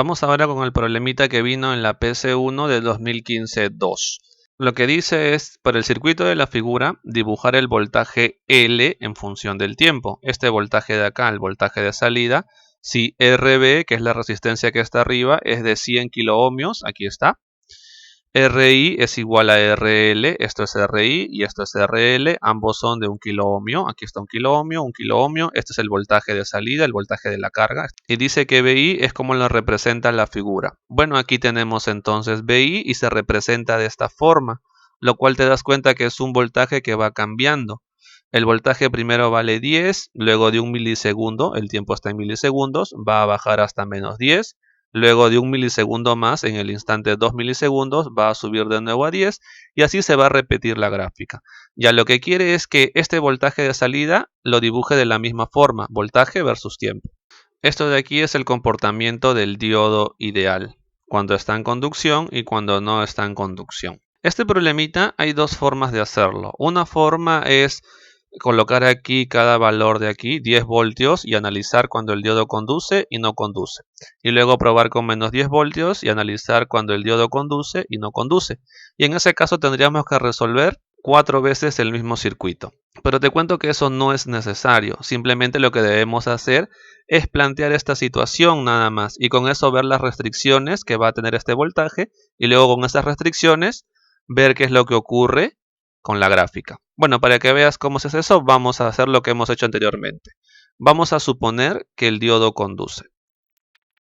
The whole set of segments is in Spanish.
Vamos ahora con el problemita que vino en la PC1 de 2015-2. Lo que dice es, para el circuito de la figura, dibujar el voltaje L en función del tiempo. Este voltaje de acá, el voltaje de salida, si RB, que es la resistencia que está arriba, es de 100 kiloohmios, aquí está. RI es igual a RL, esto es RI y esto es RL, ambos son de 1 kiloohmio, aquí está 1 kiloohmio, este es el voltaje de salida, el voltaje de la carga, y dice que BI es como lo representa la figura. Bueno, aquí tenemos entonces BI y se representa de esta forma, lo cual te das cuenta que es un voltaje que va cambiando. El voltaje primero vale 10, luego de 1 milisegundo, el tiempo está en milisegundos, va a bajar hasta menos 10, luego de 1 milisegundo más, en el instante 2 milisegundos, va a subir de nuevo a 10 y así se va a repetir la gráfica. Ya lo que quiere es que este voltaje de salida lo dibuje de la misma forma, voltaje versus tiempo. Esto de aquí es el comportamiento del diodo ideal, cuando está en conducción y cuando no está en conducción. Este problemita hay dos formas de hacerlo. Una forma es colocar aquí cada valor de aquí, 10 voltios, y analizar cuando el diodo conduce y no conduce. Y luego probar con menos 10 voltios y analizar cuando el diodo conduce y no conduce. Y en ese caso tendríamos que resolver 4 veces el mismo circuito. Pero te cuento que eso no es necesario. Simplemente lo que debemos hacer es plantear esta situación nada más. Y con eso ver las restricciones que va a tener este voltaje. Y luego con esas restricciones ver qué es lo que ocurre con la gráfica. Bueno, para que veas cómo se hace eso, vamos a hacer lo que hemos hecho anteriormente. Vamos a suponer que el diodo conduce.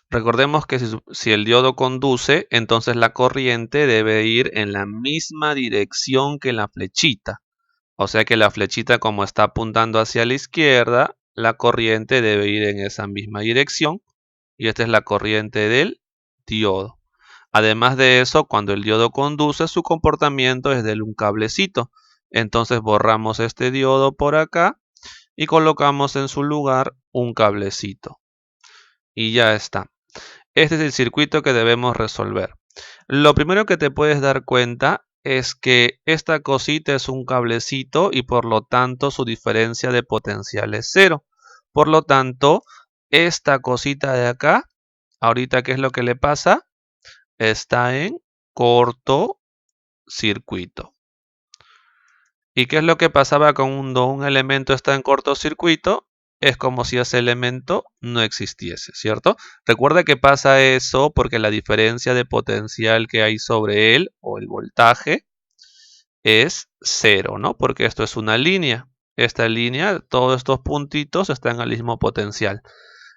Recordemos que si el diodo conduce, entonces la corriente debe ir en la misma dirección que la flechita. O sea que la flechita, como está apuntando hacia la izquierda, la corriente debe ir en esa misma dirección. Y esta es la corriente del diodo. Además de eso, cuando el diodo conduce, su comportamiento es de un cablecito. Entonces borramos este diodo por acá y colocamos en su lugar un cablecito. Y ya está. Este es el circuito que debemos resolver. Lo primero que te puedes dar cuenta es que esta cosita es un cablecito y por lo tanto su diferencia de potencial es 0. Por lo tanto, esta cosita de acá, ahorita, ¿qué es lo que le pasa? Está en cortocircuito. ¿Y qué es lo que pasaba cuando un elemento está en cortocircuito? Es como si ese elemento no existiese, ¿cierto? Recuerda que pasa eso porque la diferencia de potencial que hay sobre él, o el voltaje, es 0, ¿no? Porque esto es una línea. Esta línea, todos estos puntitos están al mismo potencial.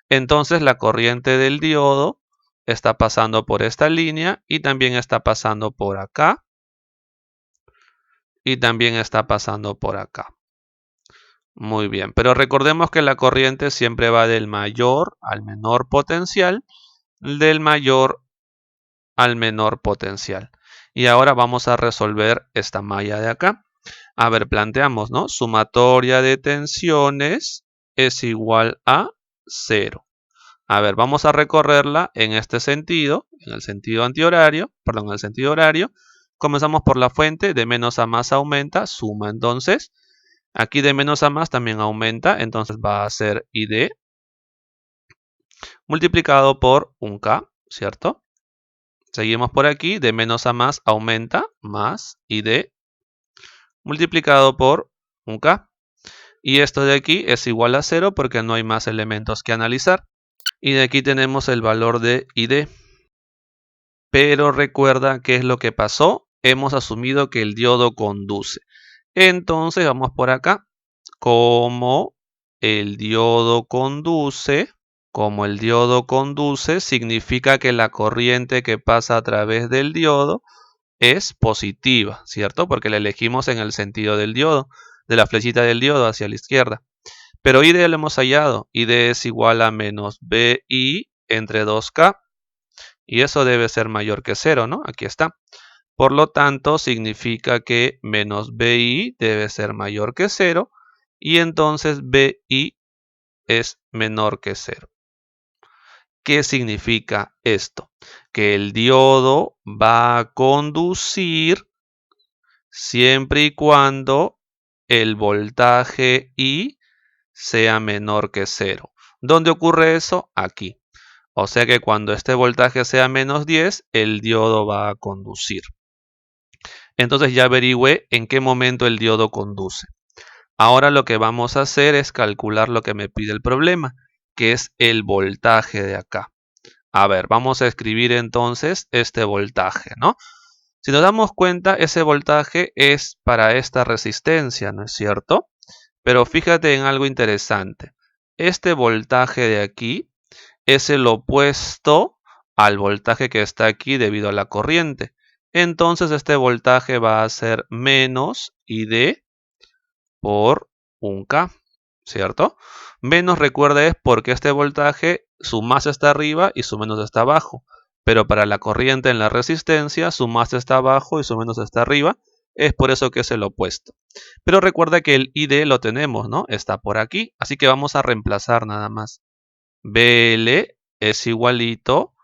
Entonces la corriente del diodo está pasando por esta línea y también está pasando por acá y también está pasando por acá. Muy bien, pero recordemos que la corriente siempre va del mayor al menor potencial, del mayor al menor potencial. Y ahora vamos a resolver esta malla de acá. A ver, planteamos, ¿no? Sumatoria de tensiones es igual a 0. A ver, vamos a recorrerla en este sentido, en el sentido antihorario, perdón, en el sentido horario. Comenzamos por la fuente, de menos a más aumenta, suma entonces. Aquí de menos a más también aumenta, entonces va a ser ID multiplicado por un K, ¿cierto? Seguimos por aquí, de menos a más aumenta, más ID multiplicado por un K. Y esto de aquí es igual a 0 porque no hay más elementos que analizar. Y de aquí tenemos el valor de ID. Pero recuerda qué es lo que pasó. Hemos asumido que el diodo conduce. Entonces vamos por acá. Como el diodo conduce, significa que la corriente que pasa a través del diodo es positiva, ¿cierto? Porque la elegimos en el sentido del diodo, de la flechita del diodo hacia la izquierda. Pero ID lo hemos hallado. ID es igual a menos BI entre 2K. Y eso debe ser mayor que 0, ¿no? Aquí está. Por lo tanto, significa que menos BI debe ser mayor que 0. Y entonces BI es menor que 0. ¿Qué significa esto? Que el diodo va a conducir siempre y cuando el voltaje I sea menor que 0. ¿Dónde ocurre eso? Aquí. O sea que cuando este voltaje sea menos 10, el diodo va a conducir. Entonces ya averigüé en qué momento el diodo conduce. Ahora lo que vamos a hacer es calcular lo que me pide el problema, que es el voltaje de acá. A ver, vamos a escribir entonces este voltaje, ¿no? Si nos damos cuenta, ese voltaje es para esta resistencia, ¿no es cierto? Pero fíjate en algo interesante. Este voltaje de aquí es el opuesto al voltaje que está aquí debido a la corriente. Entonces este voltaje va a ser menos ID por 1K, ¿cierto? Menos, recuerda, es porque este voltaje, su más está arriba y su menos está abajo. Pero para la corriente en la resistencia, su más está abajo y su menos está arriba. Es por eso que es el opuesto. Pero recuerda que el ID lo tenemos, ¿no? Está por aquí. Así que vamos a reemplazar nada más. BL es igualito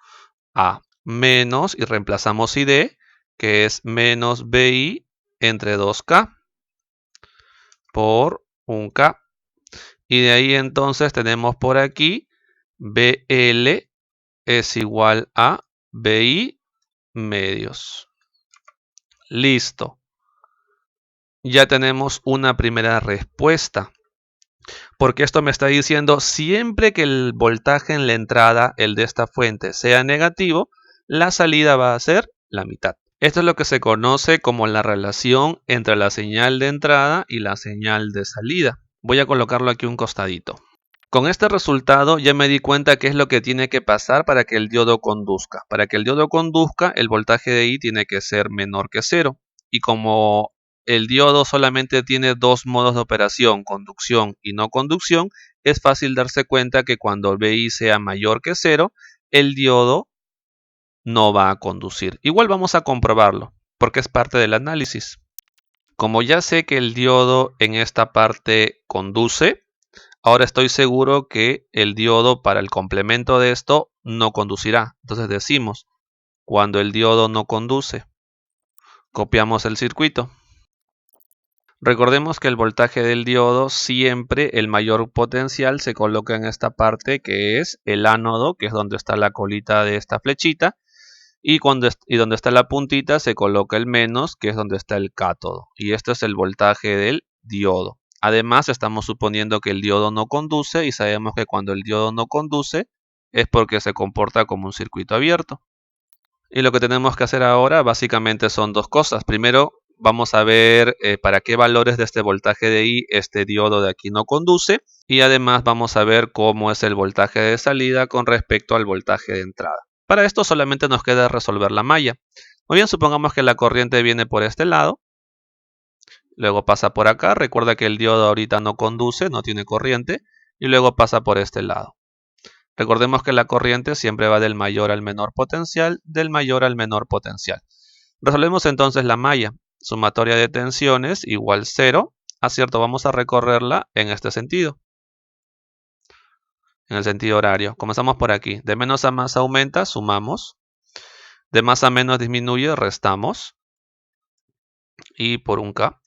a menos, y reemplazamos ID, que es menos BI entre 2K por 1K. Y de ahí entonces tenemos por aquí BL es igual a BI medios. Listo. Ya tenemos una primera respuesta. Porque esto me está diciendo siempre que el voltaje en la entrada, el de esta fuente, sea negativo, la salida va a ser la mitad. Esto es lo que se conoce como la relación entre la señal de entrada y la señal de salida. Voy a colocarlo aquí un costadito. Con este resultado ya me di cuenta qué es lo que tiene que pasar para que el diodo conduzca. Para que el diodo conduzca, el voltaje de I tiene que ser menor que 0. Y como el diodo solamente tiene dos modos de operación, conducción y no conducción, es fácil darse cuenta que cuando BI sea mayor que 0, el diodo no va a conducir. Igual vamos a comprobarlo, porque es parte del análisis. Como ya sé que el diodo en esta parte conduce, ahora estoy seguro que el diodo para el complemento de esto no conducirá. Entonces decimos, cuando el diodo no conduce, copiamos el circuito. Recordemos que el voltaje del diodo siempre el mayor potencial se coloca en esta parte que es el ánodo, que es donde está la colita de esta flechita, y donde está la puntita se coloca el menos, que es donde está el cátodo. Y este es el voltaje del diodo. Además, estamos suponiendo que el diodo no conduce y sabemos que cuando el diodo no conduce es porque se comporta como un circuito abierto. Y lo que tenemos que hacer ahora básicamente son dos cosas. Primero, vamos a ver para qué valores de este voltaje de I este diodo de aquí no conduce. Y además vamos a ver cómo es el voltaje de salida con respecto al voltaje de entrada. Para esto solamente nos queda resolver la malla. Muy bien, supongamos que la corriente viene por este lado. Luego pasa por acá. Recuerda que el diodo ahorita no conduce, no tiene corriente. Y luego pasa por este lado. Recordemos que la corriente siempre va del mayor al menor potencial, del mayor al menor potencial. Resolvemos entonces la malla. Sumatoria de tensiones igual 0. Acierto, vamos a recorrerla en este sentido. En el sentido horario. Comenzamos por aquí. De menos a más aumenta, sumamos. De más a menos disminuye, restamos. Y por 1K.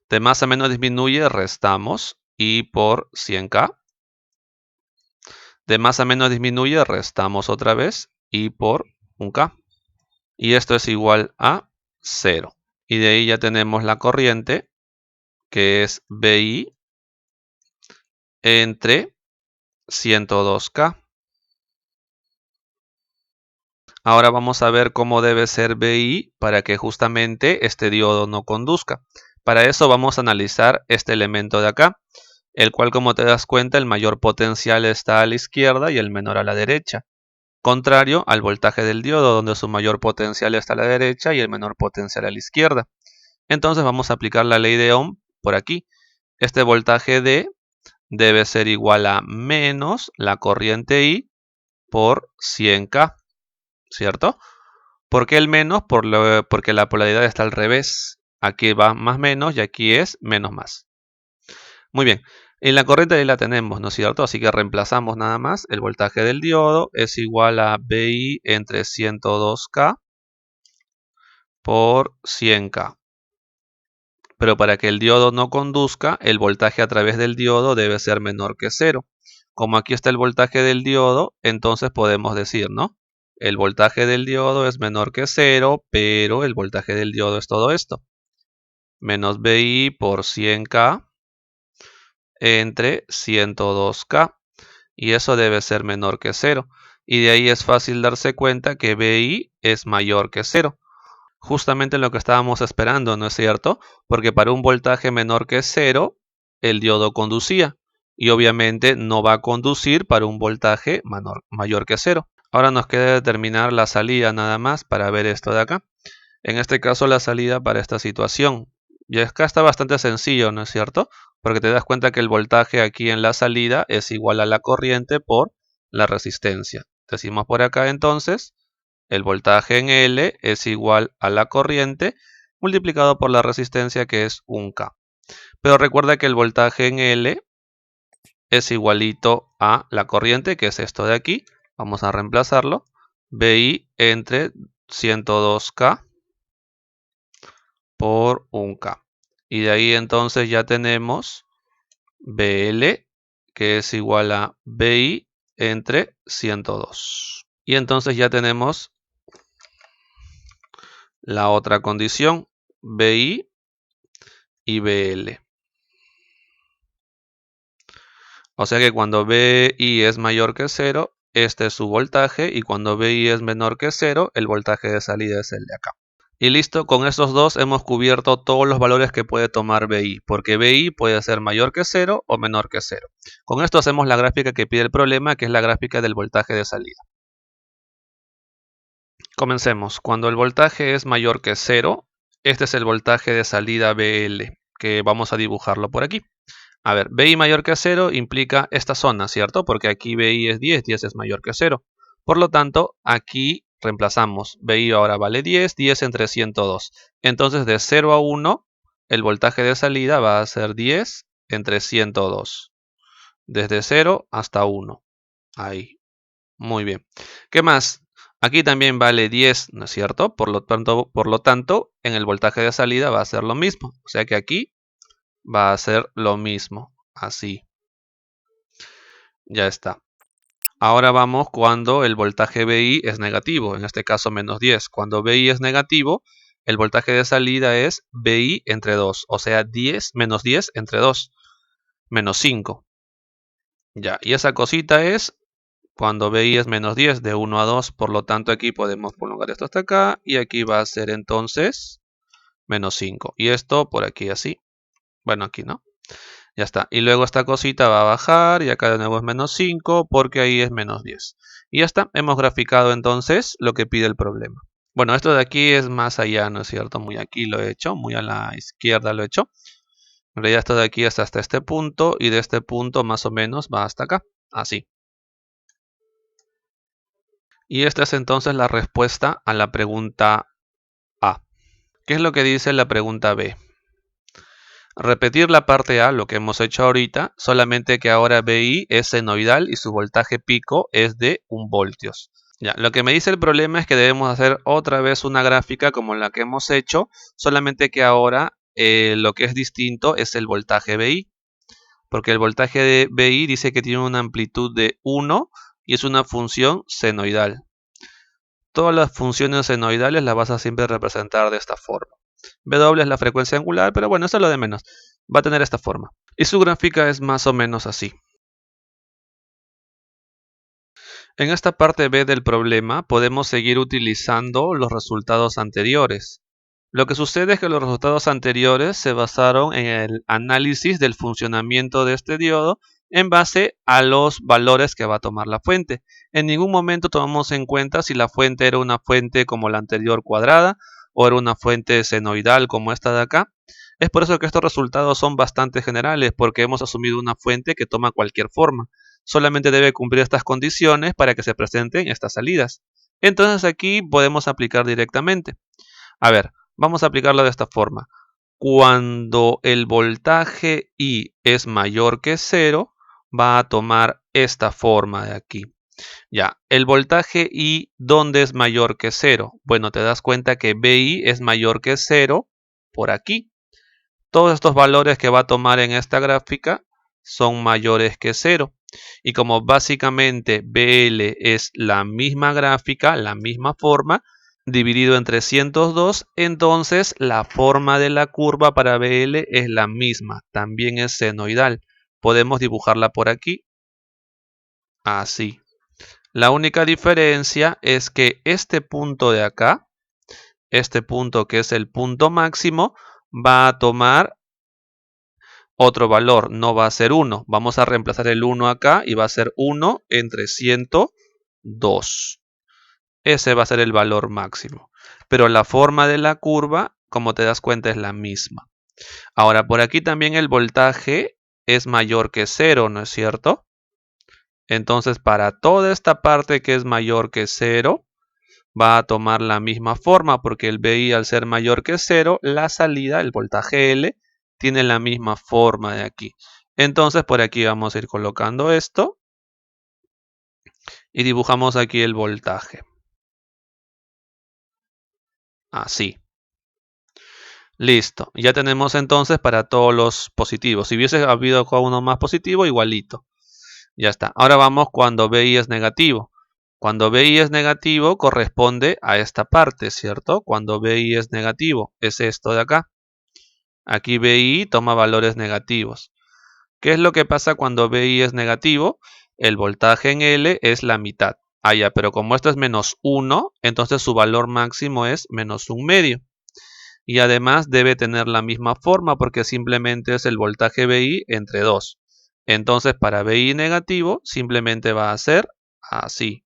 De más a menos disminuye, restamos. Y por 100K. De más a menos disminuye, restamos otra vez. Y por 1K. Y esto es igual a 0. Y de ahí ya tenemos la corriente, que es BI entre 102K. Ahora vamos a ver cómo debe ser BI para que justamente este diodo no conduzca. Para eso vamos a analizar este elemento de acá, el cual, como te das cuenta, el mayor potencial está a la izquierda y el menor a la derecha. Contrario al voltaje del diodo, donde su mayor potencial está a la derecha y el menor potencial a la izquierda. Entonces vamos a aplicar la ley de Ohm por aquí. Este voltaje D debe ser igual a menos la corriente I por 100K, ¿cierto? ¿Por qué el menos? Porque la polaridad está al revés. Aquí va más menos y aquí es menos más. Muy bien. En la corriente ahí la tenemos, ¿no es cierto? Así que reemplazamos nada más. El voltaje del diodo es igual a BI entre 102K por 100K. Pero para que el diodo no conduzca, el voltaje a través del diodo debe ser menor que 0. como aquí está el voltaje del diodo, entonces podemos decir, ¿no? El voltaje del diodo es menor que 0, pero el voltaje del diodo es todo esto. Menos VI por 100K entre 102K. Y eso debe ser menor que 0. Y de ahí es fácil darse cuenta que VI es mayor que 0. Justamente lo que estábamos esperando, ¿no es cierto? Porque para un voltaje menor que 0, el diodo conducía. Y obviamente no va a conducir para un voltaje mayor que 0. Ahora nos queda determinar la salida nada más para ver esto de acá. En este caso la salida para esta situación. Y acá está bastante sencillo, ¿no es cierto? Porque te das cuenta que el voltaje aquí en la salida es igual a la corriente por la resistencia. Decimos por acá entonces, el voltaje en L es igual a la corriente multiplicado por la resistencia que es 1K. Pero recuerda que el voltaje en L es igualito a la corriente, que es esto de aquí. Vamos a reemplazarlo. VI entre 102K por 1K. Y de ahí entonces ya tenemos BL, que es igual a BI entre 102. Y entonces ya tenemos la otra condición, BI y BL. O sea que cuando BI es mayor que 0, este es su voltaje, y cuando BI es menor que 0, el voltaje de salida es el de acá. Y listo, con estos dos hemos cubierto todos los valores que puede tomar BI, porque BI puede ser mayor que 0 o menor que 0. Con esto hacemos la gráfica que pide el problema, que es la gráfica del voltaje de salida. Comencemos. Cuando el voltaje es mayor que 0, este es el voltaje de salida BL, que vamos a dibujarlo por aquí. A ver, BI mayor que 0 implica esta zona, ¿cierto? Porque aquí BI es 10, 10 es mayor que 0. Por lo tanto, aquí reemplazamos. BI ahora vale 10, 10 entre 102. Entonces, de 0 a 1, el voltaje de salida va a ser 10 entre 102. Desde 0 hasta 1. Ahí. Muy bien. ¿Qué más? Aquí también vale 10, ¿no es cierto? Por lo tanto, en el voltaje de salida va a ser lo mismo. O sea que aquí va a ser lo mismo. Así. Ya está. Ahora vamos cuando el voltaje VI es negativo, en este caso menos 10. Cuando VI es negativo, el voltaje de salida es VI entre 2, o sea, 10 menos 10 entre 2, menos 5. Ya, y esa cosita es cuando VI es menos 10, de 1 a 2, por lo tanto aquí podemos prolongar esto hasta acá, y aquí va a ser entonces menos 5. Y esto por aquí así. Bueno, aquí no. Ya está. Y luego esta cosita va a bajar y acá de nuevo es menos 5 porque ahí es menos 10. Y ya está. Hemos graficado entonces lo que pide el problema. Bueno, esto de aquí es más allá, ¿no es cierto? Muy aquí lo he hecho, muy a la izquierda lo he hecho. En realidad esto de aquí es hasta este punto y de este punto más o menos va hasta acá. Así. Y esta es entonces la respuesta a la pregunta A. ¿Qué es lo que dice la pregunta B? Repetir la parte A, lo que hemos hecho ahorita, solamente que ahora BI es senoidal y su voltaje pico es de 1 voltios. Ya, lo que me dice el problema es que debemos hacer otra vez una gráfica como la que hemos hecho, solamente que ahora lo que es distinto es el voltaje BI, porque el voltaje de BI dice que tiene una amplitud de 1 y es una función senoidal. Todas las funciones senoidales las vas a siempre representar de esta forma. W es la frecuencia angular, pero bueno, eso es lo de menos. Va a tener esta forma. Y su gráfica es más o menos así. En esta parte B del problema podemos seguir utilizando los resultados anteriores. Lo que sucede es que los resultados anteriores se basaron en el análisis del funcionamiento de este diodo en base a los valores que va a tomar la fuente. En ningún momento tomamos en cuenta si la fuente era una fuente como la anterior cuadrada o era una fuente senoidal como esta de acá. Es por eso que estos resultados son bastante generales, porque hemos asumido una fuente que toma cualquier forma. Solamente debe cumplir estas condiciones para que se presenten estas salidas. Entonces aquí podemos aplicar directamente. A ver, vamos a aplicarlo de esta forma. Cuando el voltaje I es mayor que 0, va a tomar esta forma de aquí. Ya, el voltaje I, ¿dónde es mayor que 0? Bueno, te das cuenta que BI es mayor que 0 por aquí. Todos estos valores que va a tomar en esta gráfica son mayores que 0. Y como básicamente BL es la misma gráfica, la misma forma, dividido en 302, entonces la forma de la curva para BL es la misma, también es senoidal. Podemos dibujarla por aquí, así. La única diferencia es que este punto de acá, este punto que es el punto máximo, va a tomar otro valor, no va a ser 1. Vamos a reemplazar el 1 acá y va a ser 1 entre 102. Ese va a ser el valor máximo. Pero la forma de la curva, como te das cuenta, es la misma. Ahora, por aquí también el voltaje es mayor que 0, ¿no es cierto? Entonces, para toda esta parte que es mayor que 0, va a tomar la misma forma, porque el BI al ser mayor que 0, la salida, el voltaje L, tiene la misma forma de aquí. Entonces, por aquí vamos a ir colocando esto y dibujamos aquí el voltaje. Así. Listo. Ya tenemos entonces para todos los positivos. Si hubiese habido uno más positivo, igualito. Ya está. Ahora vamos cuando BI es negativo. Cuando BI es negativo corresponde a esta parte, ¿cierto? Cuando BI es negativo es esto de acá. Aquí BI toma valores negativos. ¿Qué es lo que pasa cuando BI es negativo? El voltaje en L es la mitad. Ah, ya, pero como esto es menos 1, entonces su valor máximo es menos 1/2. Y además debe tener la misma forma porque simplemente es el voltaje BI entre 2. Entonces para BI negativo simplemente va a ser así.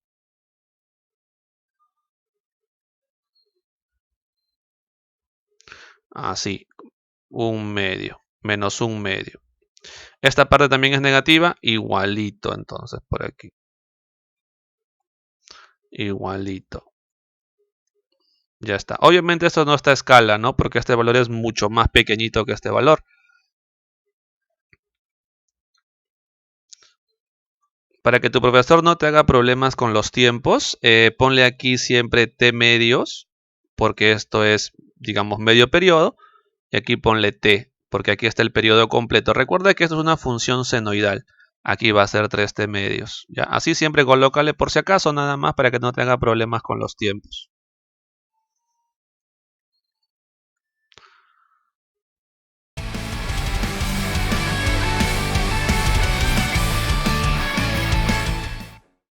Así, 1/2, menos 1/2. Esta parte también es negativa, igualito entonces por aquí. Igualito. Ya está. Obviamente esto no está a escala, ¿no? Porque este valor es mucho más pequeñito que este valor. Para que tu profesor no te haga problemas con los tiempos, ponle aquí siempre T medios, porque esto es, digamos, medio periodo. Y aquí ponle T, porque aquí está el periodo completo. Recuerda que esto es una función senoidal. Aquí va a ser 3T medios. ¿Ya? Así siempre colócale por si acaso nada más para que no te haga problemas con los tiempos.